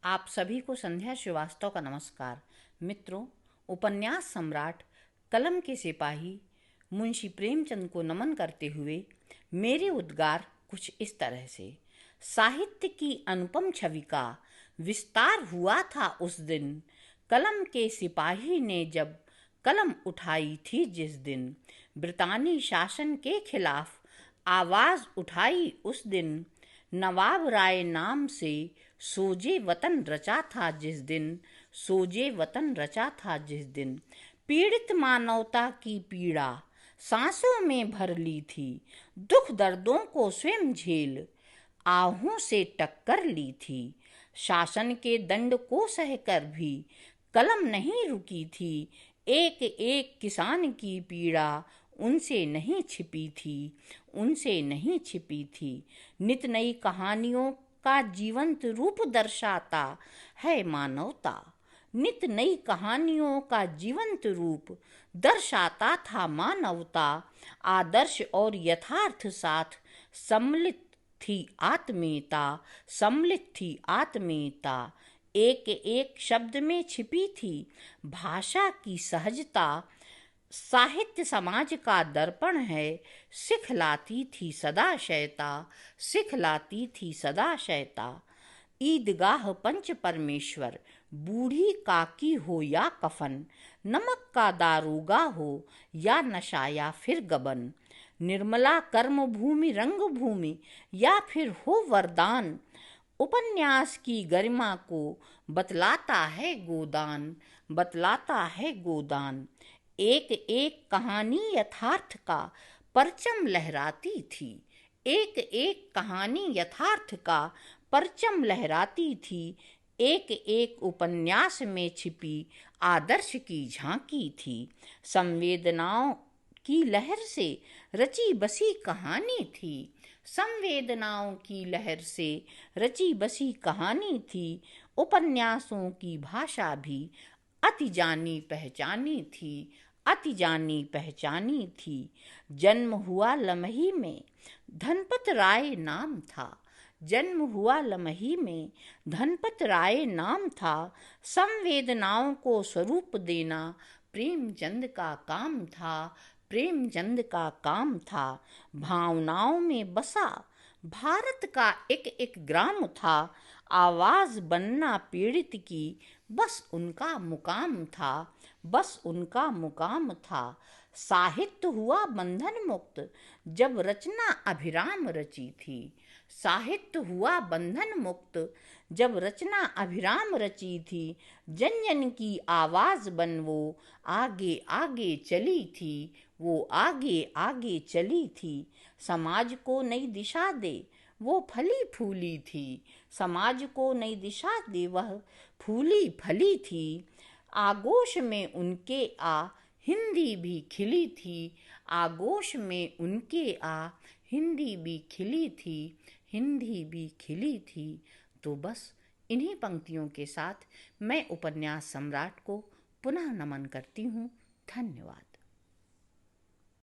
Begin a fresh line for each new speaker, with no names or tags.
आप सभी को संध्या श्रीवास्तव का नमस्कार। मित्रों, उपन्यास सम्राट कलम के सिपाही मुंशी प्रेमचंद को नमन करते हुए मेरे उद्गार कुछ इस तरह से। साहित्य की अनुपम छवि का विस्तार हुआ था उस दिन, कलम के सिपाही ने जब कलम उठाई थी जिस दिन। ब्रितानी शासन के खिलाफ आवाज उठाई उस दिन। नवाब राय नाम से सोजे वतन रचा था जिस दिन, सोजे वतन रचा था जिस दिन। पीड़ित मानवता की पीड़ा सांसों में भर ली थी, दुख दर्दों को स्वयं झेल आहों से टक्कर ली थी। शासन के दंड को सहकर भी कलम नहीं रुकी थी, एक एक किसान की पीड़ा उनसे नहीं छिपी थी, उनसे नहीं छिपी थी। नित नई कहानियों का जीवंत रूप दर्शाता है मानवता, नित नई कहानियों का जीवंत रूप दर्शाता था मानवता। आदर्श और यथार्थ साथ सम्मिलित थी आत्मीयता, सम्मिलित थी आत्मीयता। एक एक शब्द में छिपी थी भाषा की सहजता। साहित्य समाज का दर्पण है, सिखलाती थी सदा शयता, सिखलाती थी सदा शयता। ईदगाह पंच परमेश्वर, बूढ़ी काकी हो या कफन, नमक का दारोगा हो या नशा या फिर गबन, निर्मला कर्म भूमि रंग भूमि या फिर हो वरदान। उपन्यास की गरिमा को बतलाता है गोदान, बतलाता है गोदान। एक एक कहानी यथार्थ का परचम लहराती थी, एक एक कहानी यथार्थ का परचम लहराती थी। एक एक उपन्यास में छिपी आदर्श की झांकी थी। संवेदनाओं की लहर से रची बसी कहानी थी, संवेदनाओं की लहर से रची बसी कहानी थी। उपन्यासों की भाषा भी अति जानी पहचानी थी, अति जानी पहचानी थी। जन्म हुआ लमही में धनपत राय नाम था, जन्म हुआ लमही में धनपत राय नाम था। संवेदनाओं को स्वरूप देना प्रेमचंद का काम था, प्रेमचंद का काम था। भावनाओं में बसा भारत का एक एक ग्राम था, आवाज बनना पीड़ित की बस उनका मुकाम था, बस उनका मुकाम था। साहित्य हुआ बंधन मुक्त जब रचना अभिराम रची थी, साहित्य हुआ बंधन मुक्त जब रचना अभिराम रची थी। जन जन की आवाज बन वो आगे आगे चली थी, वो आगे आगे चली थी। समाज को नई दिशा दे वो फली फूली थी, समाज को नई दिशा दे वह फूली फली थी। आगोश में उनके आ हिंदी भी खिली थी, आगोश में उनके आ हिंदी भी खिली थी, हिंदी भी खिली थी। तो बस इन्हीं पंक्तियों के साथ मैं उपन्यास सम्राट को पुनः नमन करती हूँ। धन्यवाद।